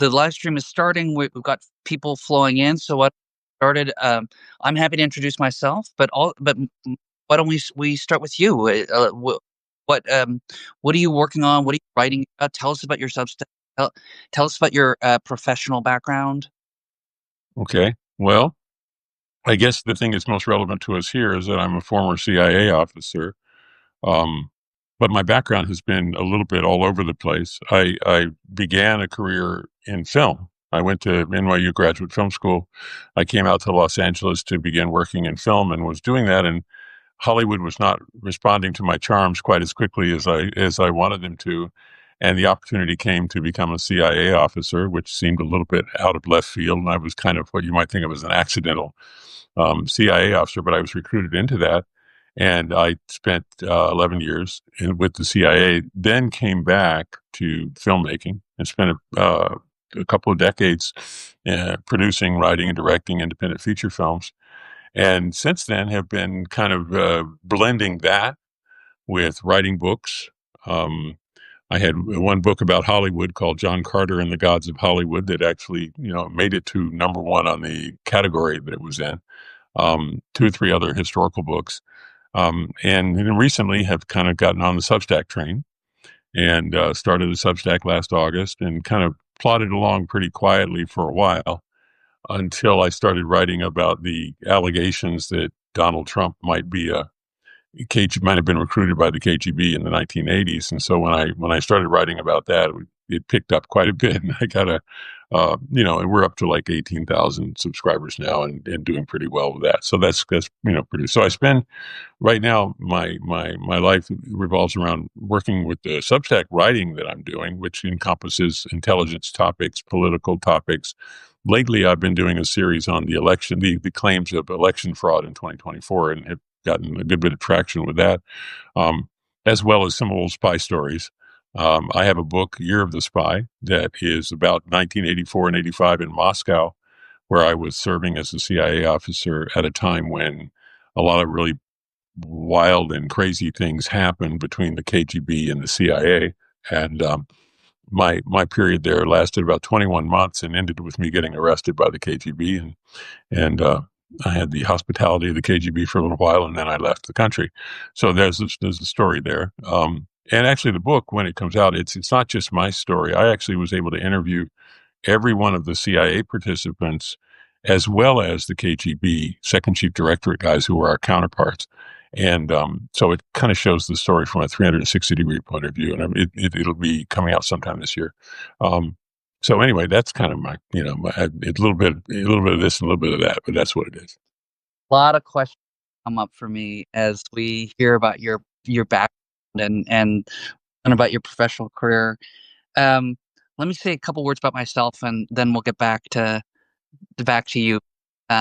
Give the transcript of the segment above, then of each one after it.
the live stream is starting. We've got people flowing in. So what started? I'm happy to introduce myself, but why don't we start with you? What what are you working on? What are you writing about? Tell us about your Substack. Tell us about your professional background. Okay. Well, I guess the thing that's most relevant to us here is that I'm a former CIA officer. Um, but my background has been a little bit all over the place. I began a career in film. I went to NYU Graduate Film School. I came out to Los Angeles to begin working in film and was doing that. And Hollywood was not responding to my charms quite as quickly as I wanted them to. And the opportunity came to become a CIA officer, which seemed a little bit out of left field. And I was kind of what you might think of as an accidental CIA officer, but I was recruited into that. And I spent 11 years with the CIA, then came back to filmmaking and spent a couple of decades producing, writing, and directing independent feature films. And since then have been kind of blending that with writing books. Um, I had one book about Hollywood called John Carter and the Gods of Hollywood that actually, made it to number one on the category that it was in. Two or three other historical books. And then recently have kind of gotten on the Substack train and started a Substack last August and kind of plodded along pretty quietly for a while until I started writing about the allegations that Donald Trump might have been recruited by the KGB in the 1980s. And so when I started writing about that, it picked up quite a bit, and I got and we're up to like 18,000 subscribers now, and doing pretty well with that. So that's pretty. So I spend right now my life revolves around working with the Substack writing that I'm doing, which encompasses intelligence topics, political topics. Lately, I've been doing a series on the election, the claims of election fraud in 2024, and have gotten a good bit of traction with that, um, as well as some old spy stories. I have a book, Year of the Spy, that is about 1984 and 85 in Moscow, where I was serving as a CIA officer at a time when a lot of really wild and crazy things happened between the KGB and the CIA. And my period there lasted about 21 months and ended with me getting arrested by the KGB. And I had the hospitality of the KGB for a little while, and then I left the country. So there's a story there. And actually, the book, when it comes out, it's not just my story. I actually was able to interview every one of the CIA participants, as well as the KGB Second Chief Directorate guys who were our counterparts. And so it kind of shows the story from a 360-degree point of view, and it'll be coming out sometime this year. Um, so anyway, that's kind of a little bit of this and a little bit of that, but that's what it is. A lot of questions come up for me as we hear about your background and about your professional career. Um, Let me say a couple words about myself, and then we'll get back to you.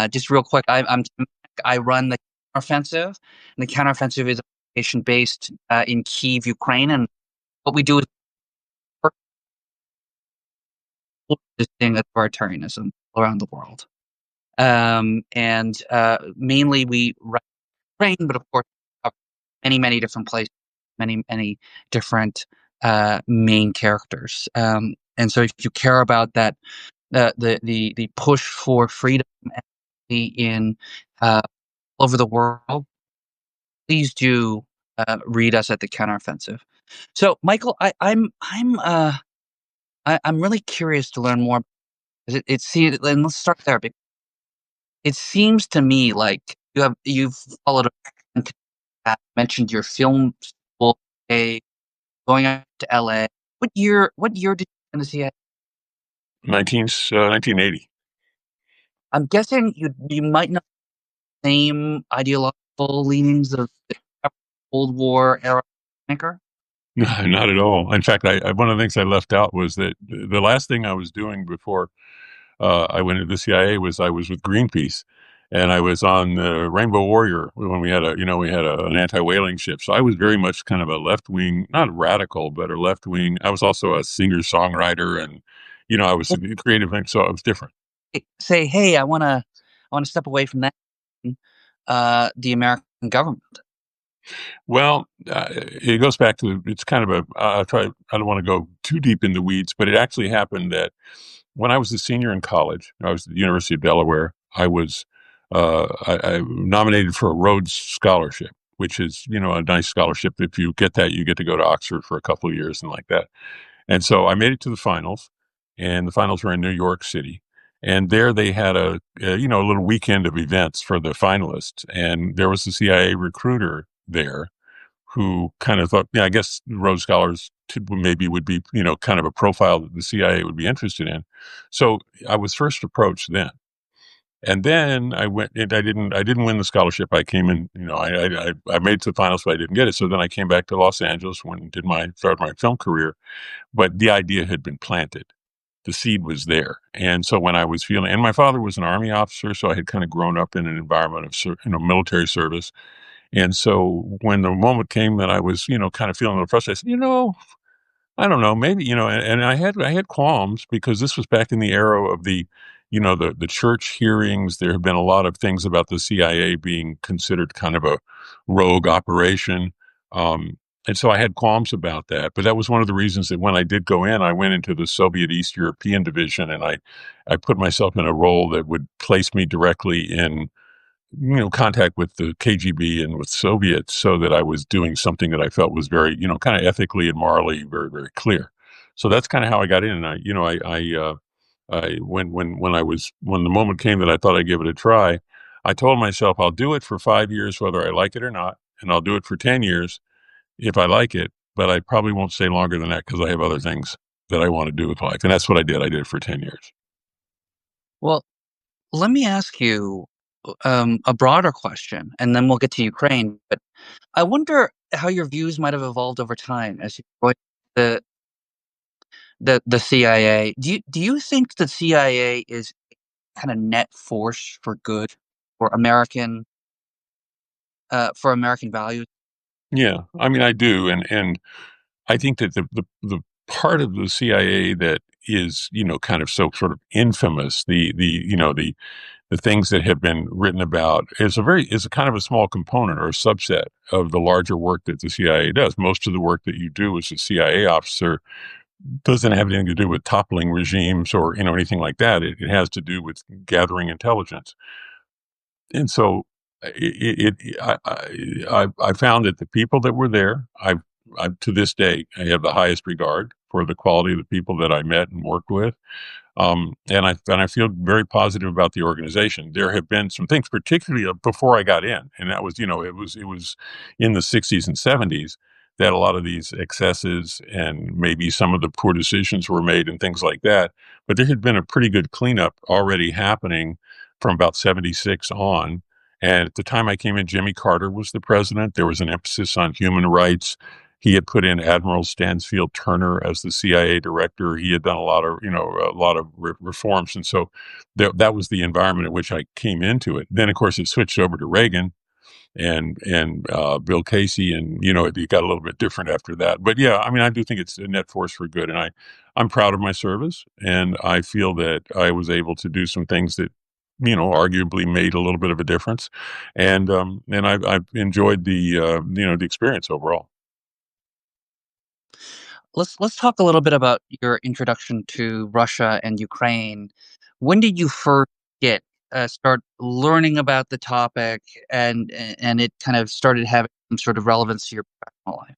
Just real quick, I run the counteroffensive, and the counteroffensive is a organization based in Kyiv, Ukraine, and what we do is this thing of authoritarianism around the world. And mainly we run Ukraine, but of course, many different places, many different main characters. And so, if you care about that, the push for freedom in all over the world, please do read us at the counteroffensive. So, Michael, I'm really curious to learn more. And let's start there. It seems to me like you've followed mentioned your film school, going out to LA. What year did you go to see it? 1980. I'm guessing you might not have the same ideological leanings of the Cold War era thinker. No, not at all. In fact, one of the things I left out was that the last thing I was doing before I went into the CIA was I was with Greenpeace, and I was on the Rainbow Warrior when we had an anti-whaling ship. So I was very much kind of a left wing, not radical, but a left wing. I was also a singer songwriter, and I was a creative, so it was different. Say, hey, I want to step away from that. The American government. Well, it goes back to it's kind of a. I don't want to go too deep in the weeds, but it actually happened that when I was a senior in college, I was at the University of Delaware. I nominated for a Rhodes Scholarship, which is a nice scholarship. If you get that, you get to go to Oxford for a couple of years and like that. And so I made it to the finals, and the finals were in New York City. And there they had a little weekend of events for the finalists, and there was the CIA recruiter there who kind of thought, yeah, I guess Rhodes Scholars maybe would be, kind of a profile that the CIA would be interested in. So I was first approached then. And then I went and I didn't win the scholarship. I came in, I made it to the finals, but I didn't get it. So then I came back to Los Angeles when started my film career. But the idea had been planted. The seed was there. And so when I was feeling, and my father was an army officer, so I had kind of grown up in an environment of, military service. And so when the moment came that I was, kind of feeling a little frustrated, I said, I don't know, maybe, and I had qualms because this was back in the era of the church hearings. There have been a lot of things about the CIA being considered kind of a rogue operation. Um, and so I had qualms about that. But that was one of the reasons that when I did go in, I went into the Soviet East European division, and I put myself in a role that would place me directly in contact with the KGB and with Soviets, so that I was doing something that I felt was very, kind of ethically and morally very, very clear. So that's kind of how I got in. And when the moment came that I thought I'd give it a try, I told myself I'll do it for 5 years, whether I like it or not. And I'll do it for 10 years if I like it, but I probably won't stay longer than that because I have other things that I want to do with life. And that's what I did. I did it for 10 years. Well, let me ask you a broader question, and then we'll get to Ukraine. But I wonder how your views might have evolved over time as you joined the the CIA. Do you think the CIA is kind of net force for good for American values? Yeah. I mean, I do. And I think that the part of the CIA that is, kind of so sort of infamous, the things that have been written about is a kind of a small component or a subset of the larger work that the CIA does. Most of the work that you do as a CIA officer doesn't have anything to do with toppling regimes or, anything like that. It has to do with gathering intelligence. And so I found that the people that were there, I to this day, I have the highest regard for the quality of the people that I met and worked with. And I feel very positive about the organization. There have been some things, particularly before I got in, and that was, it was in the '60s and '70s that a lot of these excesses and maybe some of the poor decisions were made and things like that. But there had been a pretty good cleanup already happening from about '76 on. And at the time I came in, Jimmy Carter was the president. There was an emphasis on human rights. He had put in Admiral Stansfield Turner as the CIA director. He had done a lot of reforms, and so that was the environment in which I came into it. Then, of course, it switched over to Reagan and Bill Casey, and it got a little bit different after that. But yeah, I mean, I do think it's a net force for good, and I'm proud of my service, and I feel that I was able to do some things that arguably made a little bit of a difference, and I've enjoyed the experience overall. Let's talk a little bit about your introduction to Russia and Ukraine. When did you first get start learning about the topic, and it kind of started having some sort of relevance to your professional life?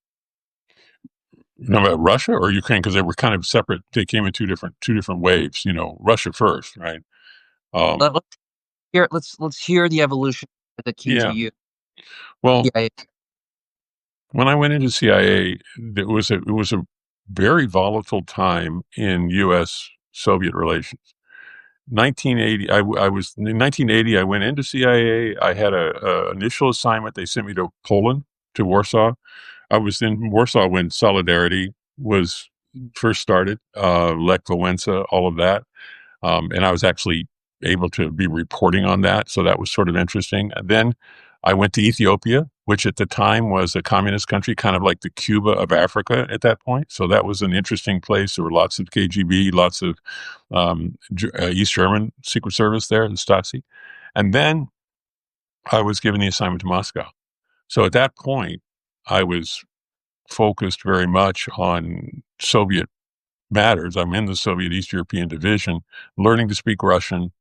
About Russia or Ukraine? Because they were kind of separate. They came in two different waves. Russia first, right? Um, Let's hear the evolution that came to yeah. you. Well, Yeah. when I went into CIA, it was a very volatile time in U.S. Soviet relations. 1980, I was in 1980. I went into CIA. I had a initial assignment. They sent me to Poland, to Warsaw. I was in Warsaw when Solidarity was first started, Lech Wałęsa, all of that. And I was actually able to be reporting on that. So that was sort of interesting. And then I went to Ethiopia, which at the time was a communist country, kind of like the Cuba of Africa at that point. So that was an interesting place. There were lots of KGB, lots of East German Secret Service there, the Stasi. And then I was given the assignment to Moscow. So at that point, I was focused very much on Soviet matters. I'm in the Soviet East European Division, learning to speak Russian,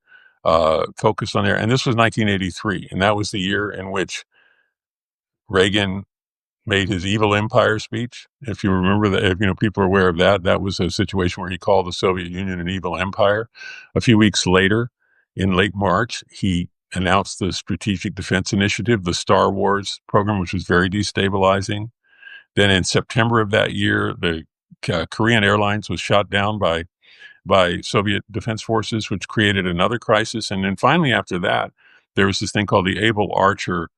focused on there. And this was 1983, and that was the year in which Reagan made his evil empire speech. If you remember that, if people are aware of that, that was a situation where he called the Soviet Union an evil empire. A few weeks later, in late March, he announced the Strategic Defense Initiative, the Star Wars program, which was very destabilizing. Then in September of that year, the Korean Airlines was shot down by Soviet defense forces, which created another crisis. And then finally, after that, there was this thing called the Able Archer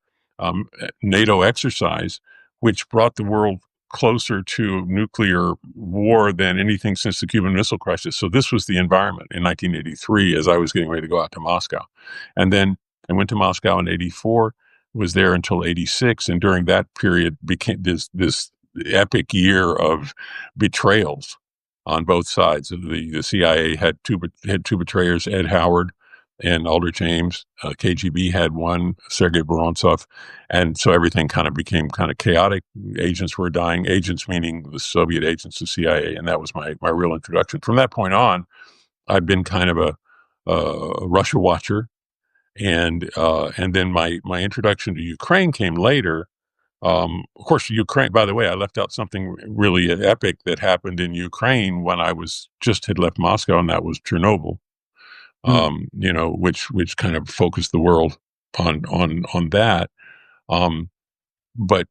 NATO exercise, which brought the world closer to nuclear war than anything since the Cuban Missile Crisis. So this was the environment in 1983 as I was getting ready to go out to Moscow. And then I went to Moscow in 84, was there until 86. And during that period became this epic year of betrayals on both sides. The CIA had two betrayers, Ed Howard and Aldrich Ames. KGB had one, Sergei Vorontsov, and so everything kind of became kind of chaotic. Agents were dying. Agents meaning the Soviet agents, the CIA, and that was my real introduction. From that point on, I've been kind of a Russia watcher, and then my introduction to Ukraine came later. Of course, Ukraine, by the way, I left out something really epic that happened in Ukraine when I was just had left Moscow, and that was Chernobyl, Mm. which kind of focused the world on that. Um, but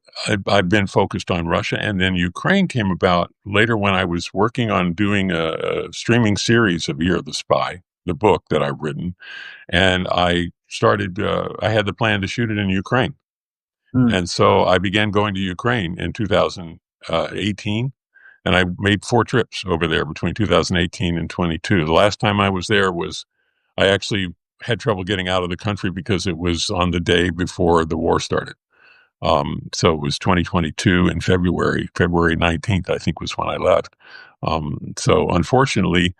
I've been focused on Russia, and then Ukraine came about later when I was working on doing a streaming series of Year of the Spy, the book that I've written, and I started. I had the plan to shoot it in Ukraine. Mm. And so I began going to Ukraine in 2018, and I made 4 trips over there between 2018 and 22. The last time I was there was I actually had trouble getting out of the country because it was on the day before the war started. So it was 2022 in February 19th, I think was when I left. So unfortunately,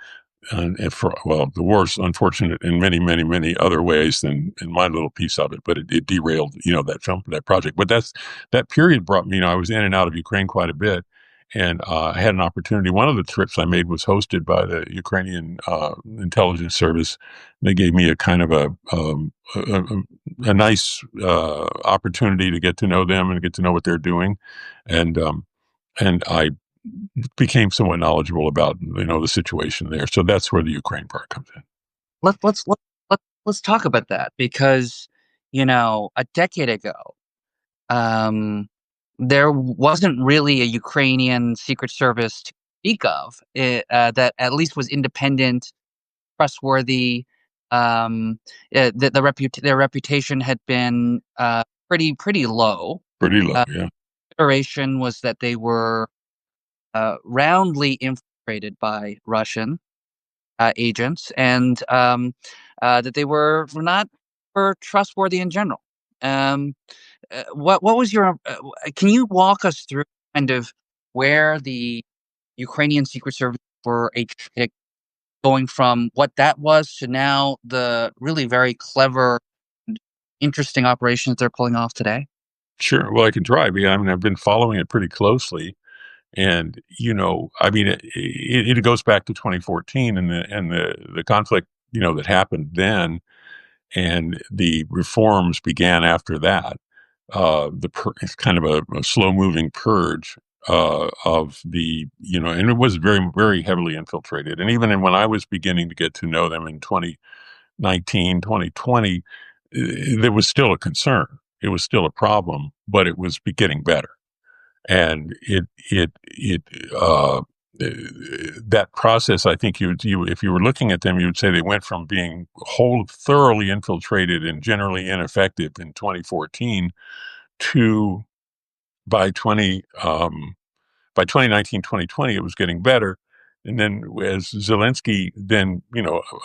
well, the war's unfortunate in many, many, many other ways than in my little piece of it, but it derailed, that project. But that period brought me, I was in and out of Ukraine quite a bit. And I had an opportunity. One of the trips I made was hosted by the Ukrainian intelligence service. They gave me a kind of a nice opportunity to get to know them and get to know what they're doing. And I became somewhat knowledgeable about the situation there. So that's where the Ukraine part comes in. Let's talk about that because a decade ago, um, there wasn't really a Ukrainian secret service to speak of that at least was independent, trustworthy. Their reputation had been pretty low. Pretty low, yeah. Consideration was that they were roundly infiltrated by Russian agents, and that they were trustworthy in general. Um, what was your? Can you walk us through kind of where the Ukrainian Secret Service were going from what that was to now the really very clever, and interesting operations they're pulling off today? Sure. Well, I can try. I mean, I've been following it pretty closely, and I mean, it goes back to 2014 and the conflict that happened then, and the reforms began after that. It's kind of a slow moving purge of and it was very, very heavily infiltrated. And even when I was beginning to get to know them in 2019, 2020, there was still a concern. It was still a problem, but it was getting better. And that process, I think if you were looking at them, you would say they went from being thoroughly infiltrated and generally ineffective in 2014 to by 20 by 2019, 2020, it was getting better. And then as Zelensky then,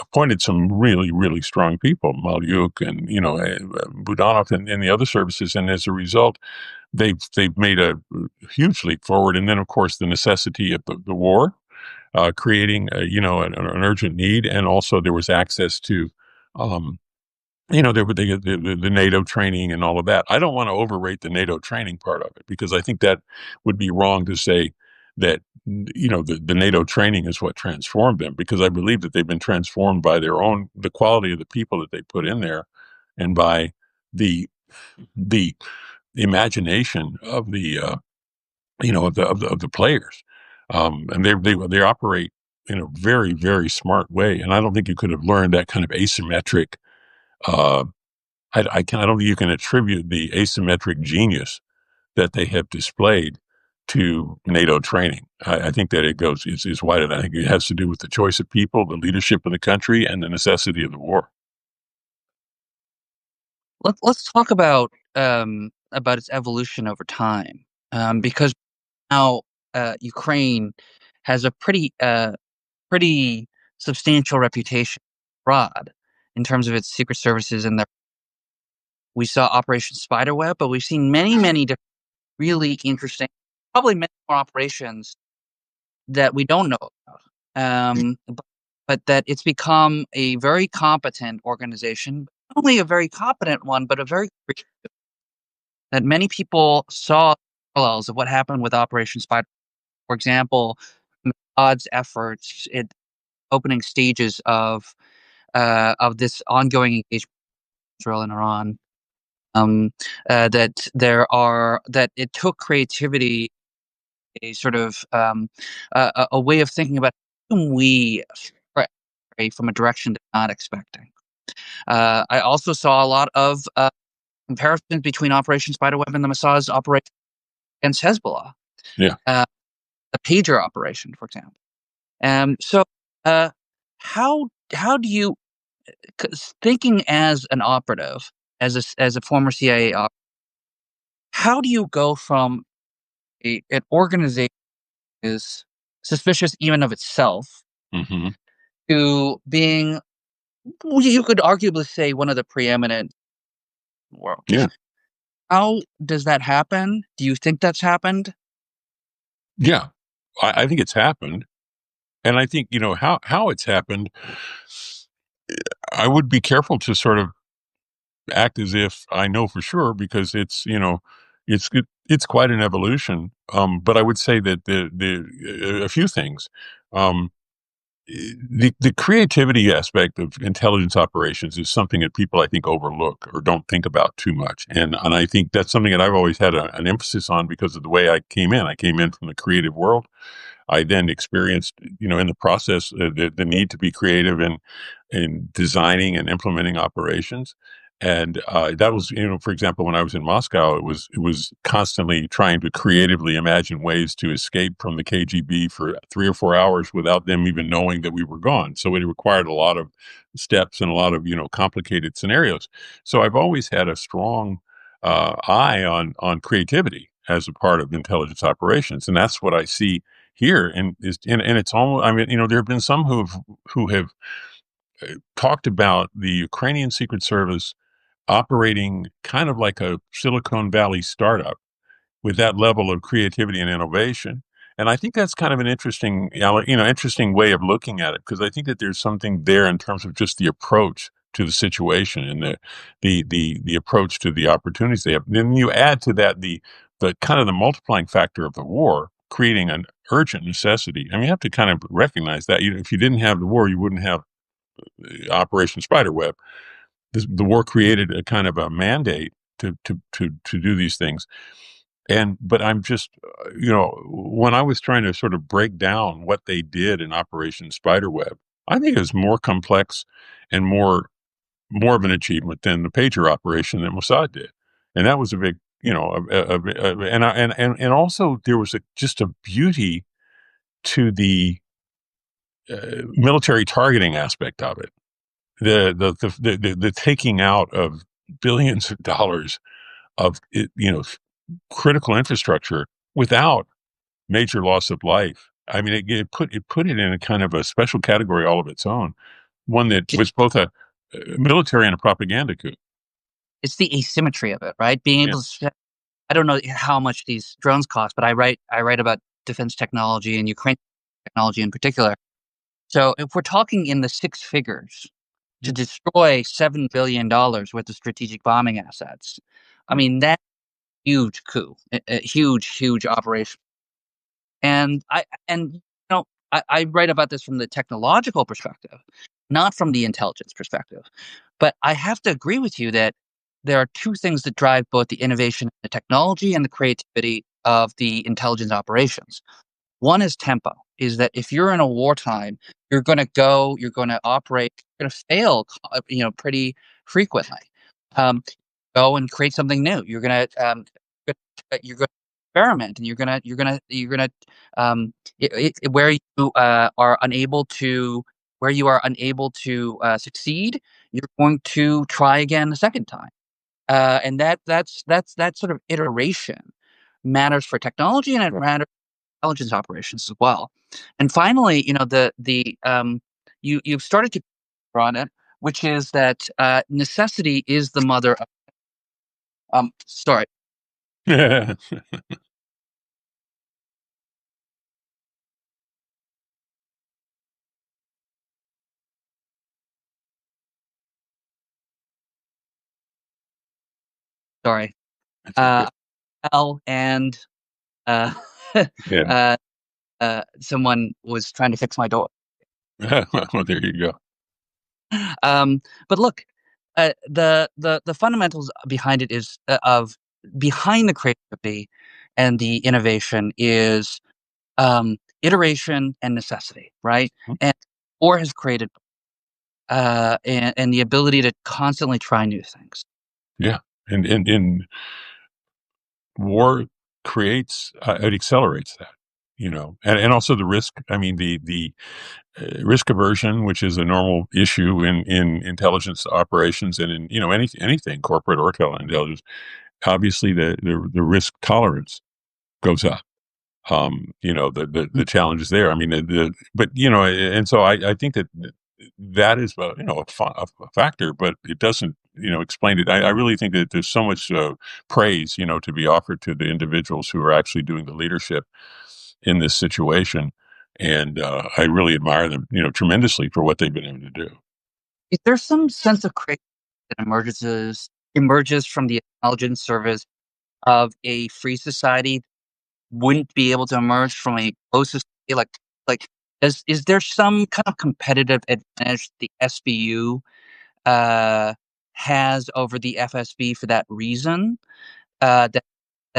appointed some really, really strong people, Malyuk and, Budanov and the other services. And as a result, they've made a huge leap forward. And then, of course, the necessity of the war, creating, an urgent need. And also there was access to, there were the NATO training and all of that. I don't want to overrate the NATO training part of it because I think that would be wrong to say that the NATO training is what transformed them, because I believe that they've been transformed by the quality of the people that they put in there, and by the the imagination of the of the players, and they operate in a very, very smart way, and I don't think you could have learned that kind of asymmetric. Uh, I don't think you can attribute the asymmetric genius that they have displayed to NATO training. I think that it goes is wider. I think it has to do with the choice of people, the leadership of the country, and the necessity of the war. Let's talk about its evolution over time, because now Ukraine has a pretty substantial reputation abroad in terms of its secret services. And we saw Operation Spiderweb, but we've seen many different really interesting, probably many more operations that we don't know about. But that it's become a very competent organization, not only a very competent one, but a very that many people saw parallels of what happened with Operation Spider. For example, Mossad's efforts in opening stages of this ongoing engagement with Israel and Iran. That it took creativity, a sort of a way of thinking about how can we stray from a direction that we're not expecting. I also saw a lot of comparisons between Operation Spiderweb and the Mossad's operation against Hezbollah, Yeah, uh, the pager operation, for example. So, uh, how do you, 'cause thinking as an operative, as a former CIA op, how do you go from an organization is suspicious even of itself hmm to being, well, you could arguably say, one of the preeminent in the world? yeah, How does that happen? Do you think that's happened? yeah. I think it's happened, and I think how it's happened. I would be careful to sort of act as if I know for sure, because it's quite an evolution. But I would say that a few things. Um, the creativity aspect of intelligence operations is something that people, I think, overlook or don't think about too much, and I think that's something that I've always had an emphasis on because of the way I came in. I came in from the creative world. I then experienced, in the process, the need to be creative in designing and implementing operations. And that was, for example, when I was in Moscow, it was constantly trying to creatively imagine ways to escape from the KGB for 3 or 4 hours without them even knowing that we were gone. So it required a lot of steps and a lot of complicated scenarios. So I've always had a strong eye on creativity as a part of intelligence operations, and that's what I see here. And it's almost, I mean, there have been some who have talked about the Ukrainian Secret Service operating kind of like a Silicon Valley startup with that level of creativity and innovation. And I think that's kind of an interesting way of looking at it, because I think that there's something there in terms of just the approach to the situation and the approach to the opportunities they have. Then you add to that the kind of the multiplying factor of the war, creating an urgent necessity. I mean, you have to kind of recognize that. If you didn't have the war, you wouldn't have Operation Spiderweb. The war created a kind of a mandate to do these things. But I'm just, when I was trying to sort of break down what they did in Operation Spiderweb, I think it was more complex and more of an achievement than the pager operation that Mossad did, and that was a big, and also there was just a beauty to the military targeting aspect of it, the taking out of billions of dollars of critical infrastructure without major loss of life. I mean, it put it in a kind of a special category all of its own, one that was both a military and a propaganda coup. It's the asymmetry of it, right? Being Yeah. able to, I don't know how much these drones cost, but I write about defense technology and Ukraine technology in particular. So if we're talking in the six figures to Yeah. destroy $7 billion worth of strategic bombing assets, I Yeah. mean, that's a huge coup, a huge operation. And I write about this from the technological perspective, not from the intelligence perspective. But I have to agree with you that there are two things that drive both the innovation, the technology, and the creativity of the intelligence operations. One is tempo, is that if you're in a wartime, you're gonna operate, you're gonna fail, pretty frequently. Um, Go and create something new. You're gonna experiment, and you're gonna where you are unable to succeed, you're going to try again a second time. And that sort of iteration matters for technology, and it matters intelligence operations as well. And finally, you've started to on it, which is that necessity is the mother of sorry, sorry. That's okay. Uh L and uh Yeah. uh someone was trying to fix my door. Well, there you go. But look, the fundamentals behind it is of behind the creativity and the innovation is iteration and necessity, right? And war has created and the ability to constantly try new things. Yeah. And war creates it accelerates that, and also the risk. I mean, the risk aversion, which is a normal issue in intelligence operations and in anything corporate or intelligence. Obviously, the risk tolerance goes up. The challenges there. I mean, but and so I think that is a factor, but it doesn't explain it. I really think that there's so much praise to be offered to the individuals who are actually doing the leadership in this situation, and I really admire them tremendously for what they've been able to do. Is there some sense of creativity that emerges from the intelligence service of a free society wouldn't be able to emerge from a closed society? Like, is there some kind of competitive advantage the SBU uh, has over the FSB for that reason? That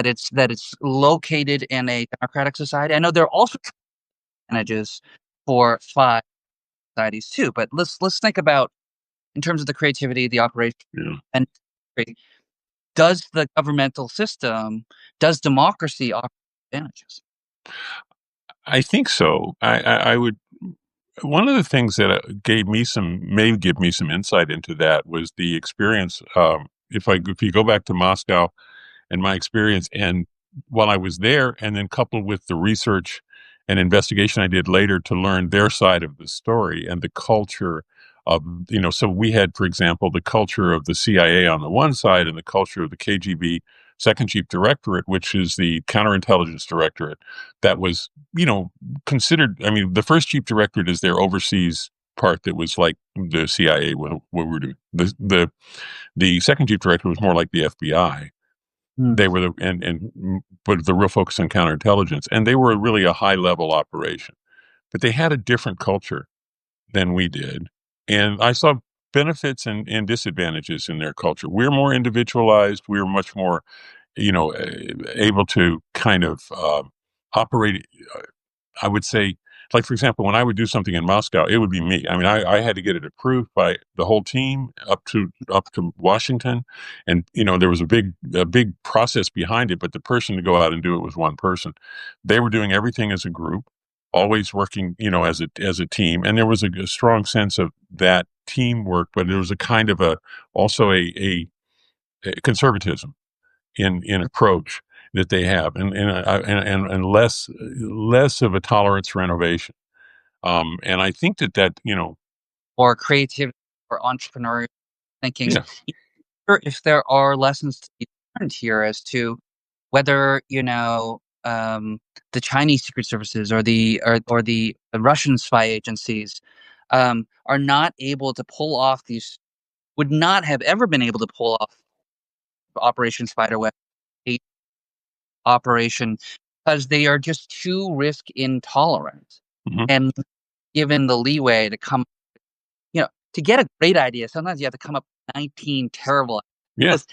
it's located in a democratic society. I know there are also advantages for five societies too, but let's think about in terms of the creativity, the operation, Yeah. and does the governmental system, does democracy offer advantages? I think so. I would. One of the things that may give me some insight into that was the experience. If you go back to Moscow and my experience, and while I was there, and then coupled with the research and investigation I did later to learn their side of the story and the culture of, so we had, for example, the culture of the CIA on the one side and the culture of the KGB Second Chief Directorate, which is the counterintelligence directorate, that was, considered. I mean, the first Chief Directorate is their overseas part that was like the CIA, what we're doing. The second Chief Directorate was more like the FBI. Hmm. They were but the real focus on counterintelligence, and they were really a high level operation, but they had a different culture than we did, and I saw benefits and disadvantages in their culture. We're more individualized. We're much more, able to kind of operate. I would say, like, for example, when I would do something in Moscow, it would be me. I mean, I had to get it approved by the whole team up to Washington, and there was a big process behind it. But the person to go out and do it was one person. They were doing everything as a group, always working, as a team, and there was a strong sense of that teamwork. But there was a kind of also a conservatism in approach that they have, and less of a tolerance for innovation. And I think that Or creativity or entrepreneurial thinking? yeah, Sure, if there are lessons to be learned here as to whether the Chinese secret services or the Russian spy agencies are not able to pull off these would not have ever been able to pull off Operation Spiderweb, Operation because they are just too risk intolerant Mhm. and given the leeway to come, to get a great idea, sometimes you have to come up with 19 terrible Yeah. ideas,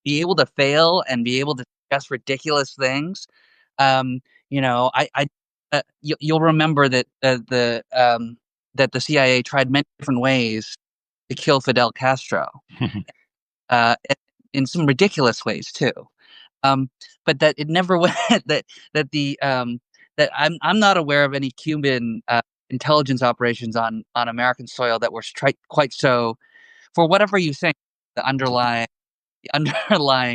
be able to fail and be able to suggest ridiculous things. Um, you'll remember that that the CIA tried many different ways to kill Fidel Castro, uh, in some ridiculous ways too. Um, but that it never went that that the that I'm not aware of any Cuban intelligence operations on American soil that were quite so, for whatever you think, the underlying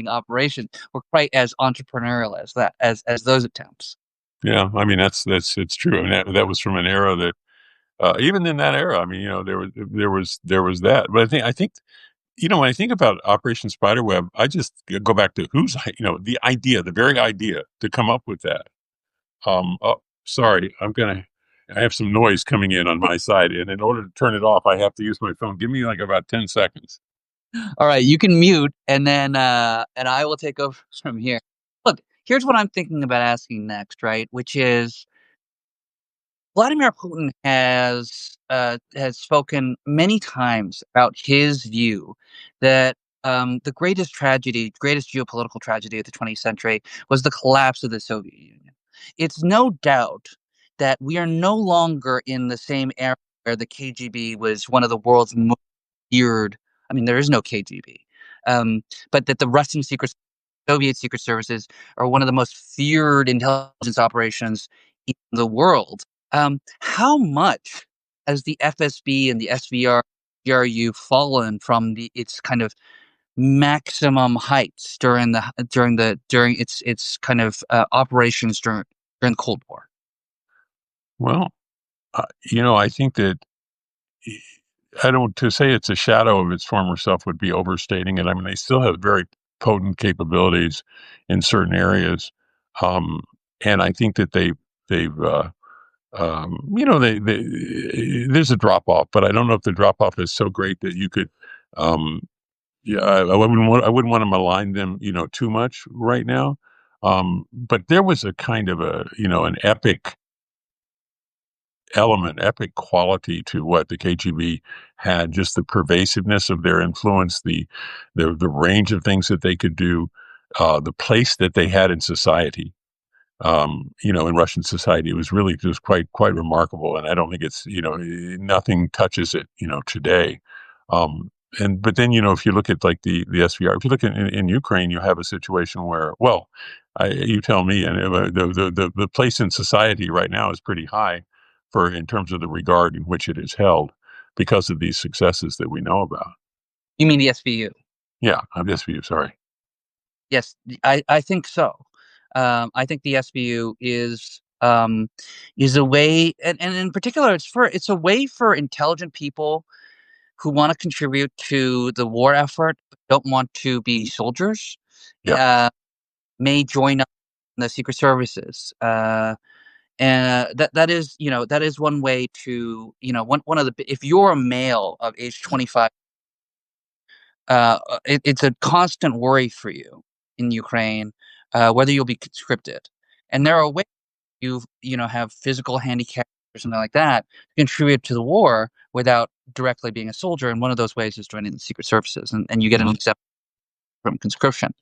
operations were quite as entrepreneurial as as those attempts. Yeah, I mean, that's it's true. I mean, that was from an era that, even in that era, I mean, there was that. But I think, when I think about Operation Spiderweb, I just go back to the idea, the very idea to come up with that. Oh, sorry, I have some noise coming in on my side, and in order to turn it off, I have to use my phone. Give me like about 10 seconds. All right, you can mute, and then and I will take over from here. Look, here's what I'm thinking about asking next, right? Which is Vladimir Putin has spoken many times about his view that the greatest geopolitical tragedy of the 20th century was the collapse of the Soviet Union. It's no doubt that we are no longer in the same era where the KGB was one of the world's most feared. I mean, there is no KGB, um, but that the Russian Soviet secret services are one of the most feared intelligence operations in the world. How much has the FSB and the SVR GRU fallen from its kind of maximum heights during its kind of operations during the Cold War? Well, I think that I don't to say it's a shadow of its former self would be overstating it. I mean, they still have very potent capabilities in certain areas, um, and I think that they've there's a drop off, but I don't know if the drop off is so great that you could, um, yeah, I wouldn't want to malign them, too much right now. But there was a kind of an epic quality to what the KGB had, just the pervasiveness of their influence, the range of things that they could do, the place that they had in society. In Russian society, it was really just quite remarkable, and I don't think nothing touches it, today. Um, and but then if you look at like the SVR, if you look in Ukraine, you have a situation where, well, you tell me, and the place in society right now is pretty high for in terms of the regard in which it is held because of these successes that we know about. You mean the SVU? Yeah, I'm SVU. Sorry. Yes, I think so. I think the SBU is a way, and in particular, it's a way for intelligent people who want to contribute to the war effort, but don't want to be soldiers, Yeah. uh, may join up in the secret services. And that is one way to, one of the, if you're a male of age 25, it's a constant worry for you in Ukraine, whether you'll be conscripted. And there are ways have physical handicap or something like that to contribute to the war without directly being a soldier. And one of those ways is joining the secret services, and you get an Mhm. exemption from conscription.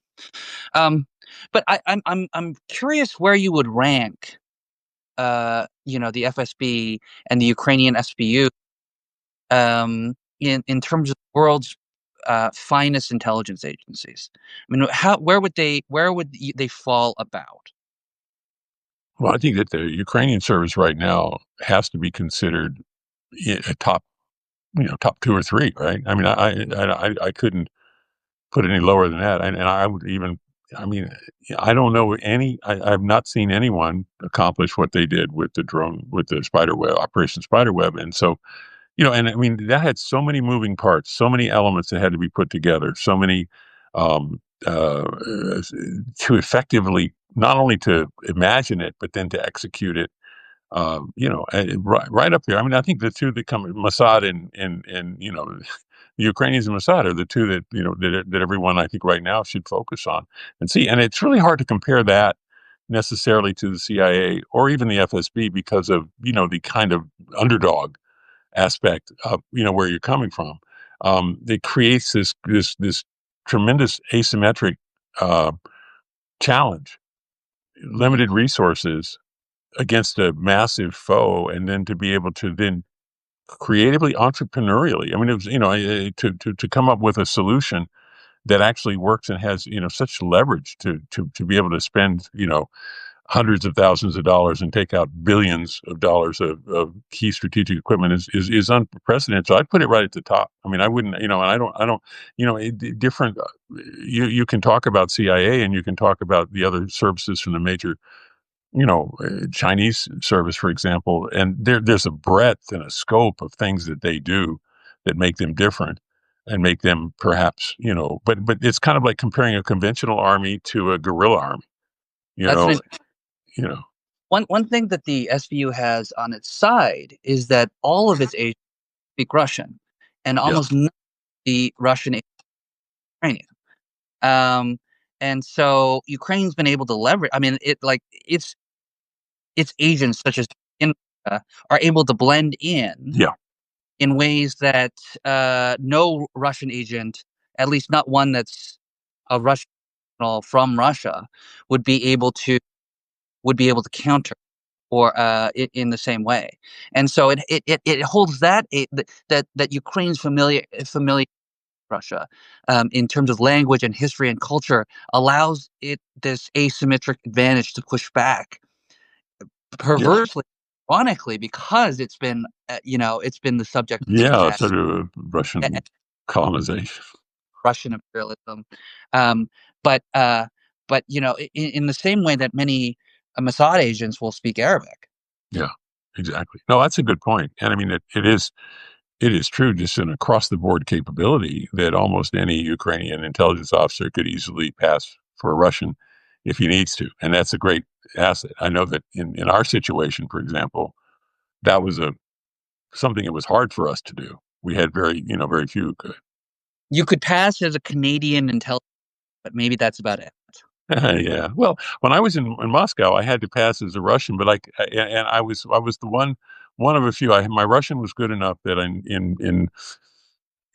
Um, but I'm curious where you would rank, the FSB and the Ukrainian SBU, in terms of the world's finest intelligence agencies. I mean, where would they fall about? Well, I think that the Ukrainian service right now has to be considered a top 2 or 3, right? I mean, I couldn't put it any lower than that, and I would even I mean, I don't know I've not seen anyone accomplish what they did with the drone with the Spiderweb Operation Spiderweb, and so, and I mean, that had so many moving parts, so many elements that had to be put together, so many, um, uh, to effectively not only to imagine it, but then to execute it, right up there. I mean, I think the 2 that come Mossad and the Ukrainians and Mossad are the 2 that, that everyone I think right now should focus on and see. And it's really hard to compare necessarily to the CIA or even the FSB because of the kind of underdog aspect of where you're coming from. It creates this tremendous asymmetric uh, challenge, limited resources against a massive foe, and then to be able to then creatively, entrepreneurially. I mean, it was to come up with a solution that actually works and has such leverage to be able to spend hundreds of thousands of dollars and take out billions of dollars of key strategic equipment is unprecedented. So I'd put it right at the top. I mean, I wouldn't, and I don't, different. You can talk about CIA and you can talk about the other services from the major, Chinese service, for example, and there's a breadth and a scope of things that they do that make them different and make them perhaps, but it's kind of like comparing a conventional army to a guerrilla army, you That's know, an you know, one thing that the SVU has on its side is that all of its agents speak Russian, and yeah, almost none of the Russian agents are Ukrainian. Um, and so Ukraine's been able to leverage. I mean, its agents, such as in, are able to blend yeah, in ways that no Russian agent, at least not one that's a Russian national from Russia, would be able to counter or in the same way. And so it holds that Ukraine's familiar with Russia in terms of language and history and culture allows it this asymmetric advantage to push back yeah, perversely, ironically, because it's been the subject of yeah, attack, sort of a- Russian colonization. Russian imperialism. Um, but in the same way that many Mossad agents will speak Arabic. Yeah, exactly. No, that's a good point. And I mean, it is true, just an across the board capability that almost any Ukrainian intelligence officer could easily pass for a Russian if he needs to. And that's a great asset. I know that in our situation, for example, that was something that was hard for us to do. We had very few who could. You could pass as a Canadian intelligence, but maybe that's about it. Yeah. Well, when I was in Moscow, I had to pass as a Russian, but and I was the one of a few. My Russian was good enough that in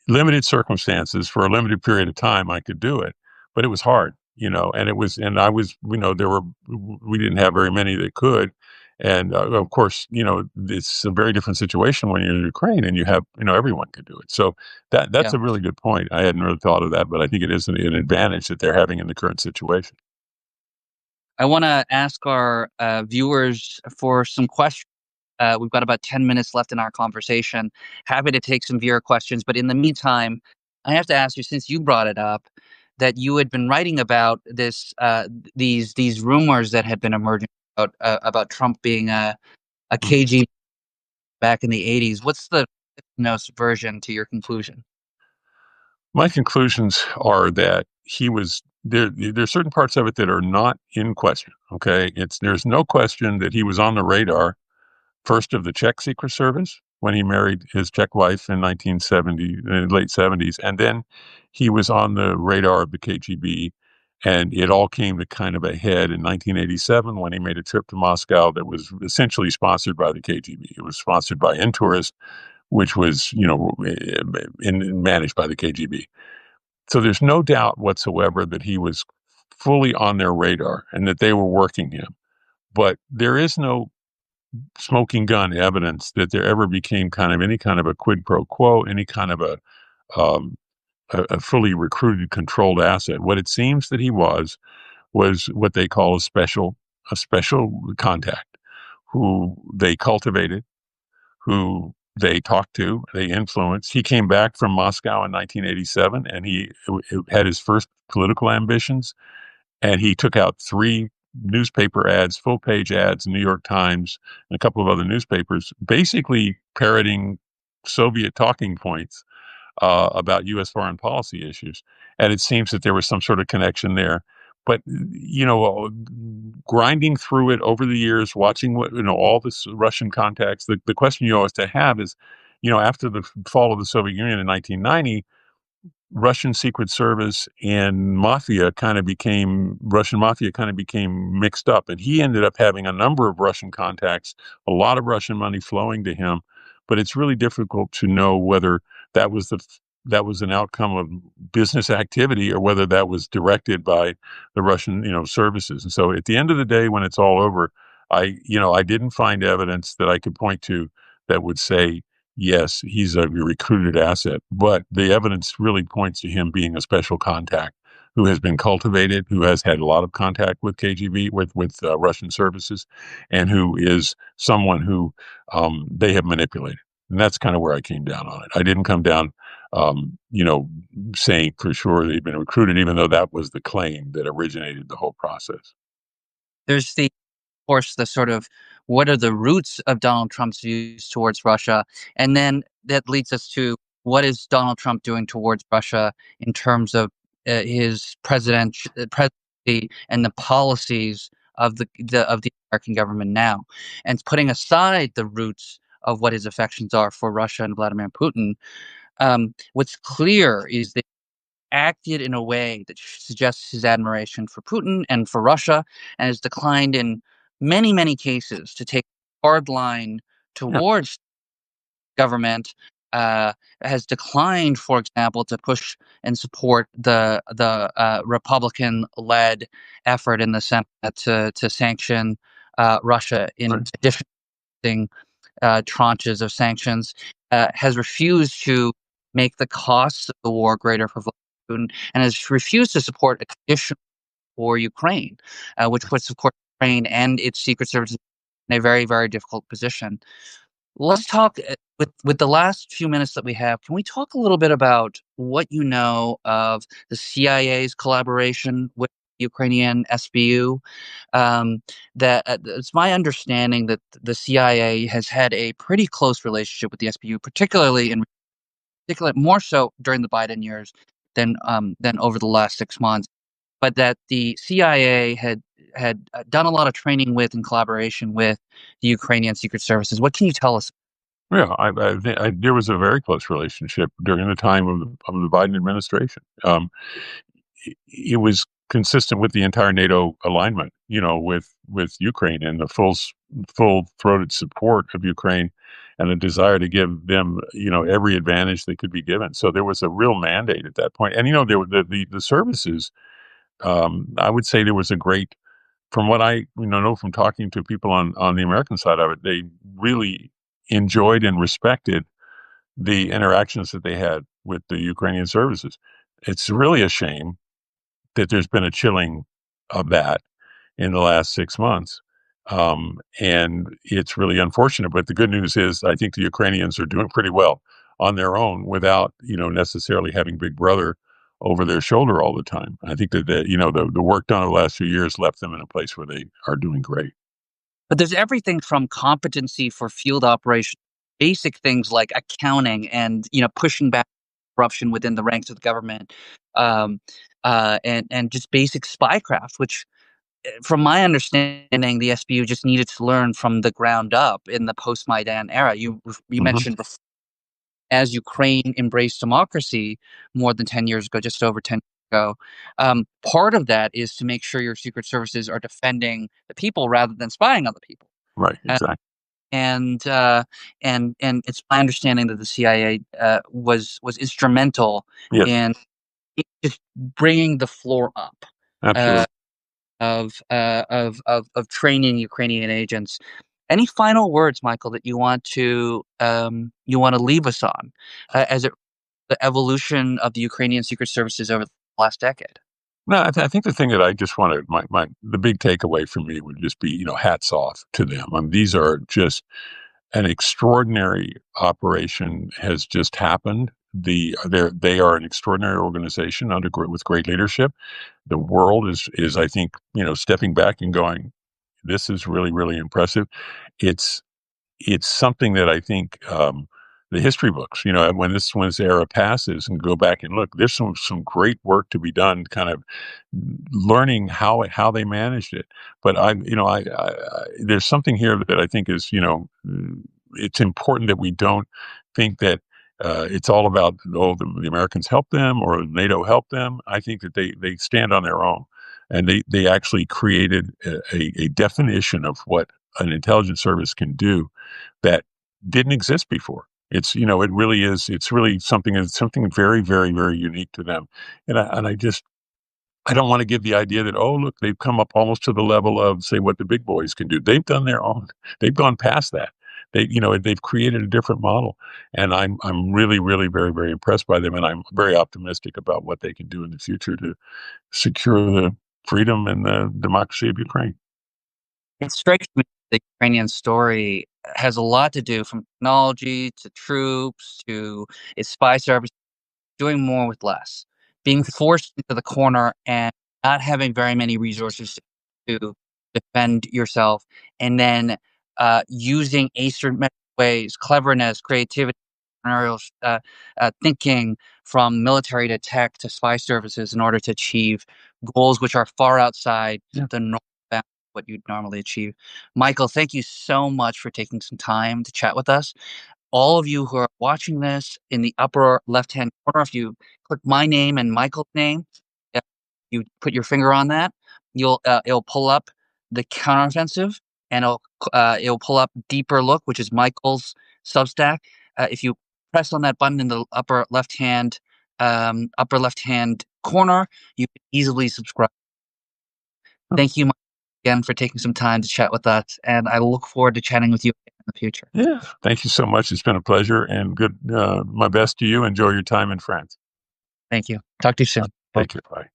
limited circumstances for a limited period of time I could do it, but it was hard, and I was, we didn't have very many that could, and of course, it's a very different situation when you're in Ukraine and you have, everyone could do it. So that's Yeah. a really good point. I hadn't really thought of that, but I think it is an advantage that they're having in the current situation. I want to ask our viewers for some questions. We've got about 10 minutes left in our conversation. Happy to take some viewer questions, but in the meantime, I have to ask you, since you brought it up, that you had been writing about these rumors that had been emerging about Trump being a Mhm. KGB back in the 80s. What's the version to your conclusion? My conclusions are that he was there. There's certain parts of it that are not in question. Okay, there's no question that he was on the radar first of the Czech Secret Service when he married his Czech wife in 1970, late 70s, and then he was on the radar of the KGB. And it all came to kind of a head in 1987 when he made a trip to Moscow that was essentially sponsored by the KGB. It was sponsored by Intourist, which was, managed by the KGB. So there's no doubt whatsoever that he was fully on their radar and that they were working him. But there is no smoking gun evidence that there ever became kind of any kind of a quid pro quo, any kind of um, a fully recruited, controlled asset. What it seems that he was what they call a special contact, who they cultivated, who they talked to, they influenced. He came back from Moscow in 1987, and he had his first political ambitions, and he took out three newspaper ads, full page ads, New York Times, and a couple of other newspapers, basically parroting Soviet talking points about U.S. foreign policy issues. And it seems that there was some sort of connection there. But grinding through it over the years, watching what all this Russian contacts. The question you always to have is, after the fall of the Soviet Union in 1990, Russian Secret Service and Russian mafia kind of became mixed up, and he ended up having a number of Russian contacts, a lot of Russian money flowing to him. But it's really difficult to know whether that was that was an outcome of business activity or whether that was directed by the Russian, services. And so, at the end of the day, when it's all over, I didn't find evidence that I could point to that would say yes, he's a recruited asset, but the evidence really points to him being a special contact who has been cultivated, who has had a lot of contact with KGB, with Russian services, and who is someone who they have manipulated. And that's kind of where I came down on it. I didn't come down, saying for sure that he'd been recruited, even though that was the claim that originated the whole process. There's the course, the sort of what are the roots of Donald Trump's views towards Russia? And then that leads us to what is Donald Trump doing towards Russia in terms of his presidency and the policies of the American government now. And putting aside the roots of what his affections are for Russia and Vladimir Putin, what's clear is that acted in a way that suggests his admiration for Putin and for Russia, and has declined in many, many cases to take a hard line Yeah, towards government. Has declined, for example, to push and support the Republican-led effort in the Senate to sanction Russia in right. addition to tranches of sanctions, has refused to make the costs of the war greater for Vladimir Putin, and has refused to support a conditional for Ukraine, which puts, of course, Ukraine and its secret services in a very, very difficult position. Let's talk with the last few minutes that we have. Can we talk a little bit about what you know of the CIA's collaboration with Ukrainian SBU? Um, that it's my understanding that the CIA has had a pretty close relationship with the SBU, particular more so during the Biden years than over the last 6 months. But that the CIA had done a lot of training with and collaboration with the Ukrainian secret services. What can you tell us? Yeah, there was a very close relationship during the time of the Biden administration. It was consistent with the entire NATO alignment, with Ukraine and the full-throated support of Ukraine and the desire to give them, every advantage they could be given. So there was a real mandate at that point. And, there were the services, I would say there was a great from what I know from talking to people on the American side of it, they really enjoyed and respected the interactions that they had with the Ukrainian services. It's really a shame that there's been a chilling of that in the last 6 months. And it's really unfortunate. But the good news is, I think the Ukrainians are doing pretty well on their own without, necessarily having Big Brother over their shoulder all the time. I think that the work done over the last few years left them in a place where they are doing great. But there's everything from competency for field operations, basic things like accounting and pushing back corruption within the ranks of the government, um, and just basic spycraft, which from my understanding, the SBU just needed to learn from the ground up in the post-Maidan era. You Hmm. mentioned before, as Ukraine embraced democracy more than 10 years ago, just over 10 years ago, part of that is to make sure your secret services are defending the people rather than spying on the people. Right, Uh, exactly. and it's my understanding that the CIA was instrumental Yes, in just bringing the floor up. Uh, absolutely. of training Ukrainian agents. Any final words, Michael, that you want to leave us on as it the evolution of the Ukrainian secret services over the last decade? No, I think the thing that I just wanted the big takeaway for me would just be, hats off to them. These are just an extraordinary operation has just happened. They are an extraordinary organization with great leadership. The world is I think stepping back and going, this is really really impressive. It's it's something that I think the history books, when this era passes and go back and look, there's some great work to be done, kind of learning how they managed it. But there's something here that I think is it's important that we don't think that It's all about, oh, the Americans help them or NATO help them. I think that they stand on their own, and they actually created a definition of what an intelligence service can do that didn't exist before. It's, it really is. It's really something very, very, very unique to them. And I just, I don't want to give the idea that, oh, look, they've come up almost to the level of, say, what the big boys can do. They've done their own. They've gone past that. They've created a different model, and I'm really, really, very, very impressed by them, and I'm very optimistic about what they can do in the future to secure the freedom and the democracy of Ukraine. It strikes me the Ukrainian story has a lot to do from technology to troops to its spy service doing more with less, being forced into the corner and not having very many resources to defend yourself, and then using asymmetric ways, cleverness, creativity, entrepreneurial thinking from military to tech to spy services in order to achieve goals which are far outside Yeah. the normal bounds of what you'd normally achieve. Michael, thank you so much for taking some time to chat with us. All of you who are watching this in the upper left-hand corner, if you click my name and Michael's name, if you put your finger on that, it'll pull up the counteroffensive, and it'll pull up Deeper Look, which is Michael's Substack. If you press on that button in the upper left-hand corner, you can easily subscribe. Thank you again for taking some time to chat with us, and I look forward to chatting with you again in the future. Yeah. Thank you so much. It's been a pleasure, and good. My best to you. Enjoy your time in France. Thank you. Talk to you soon. Take care. Bye.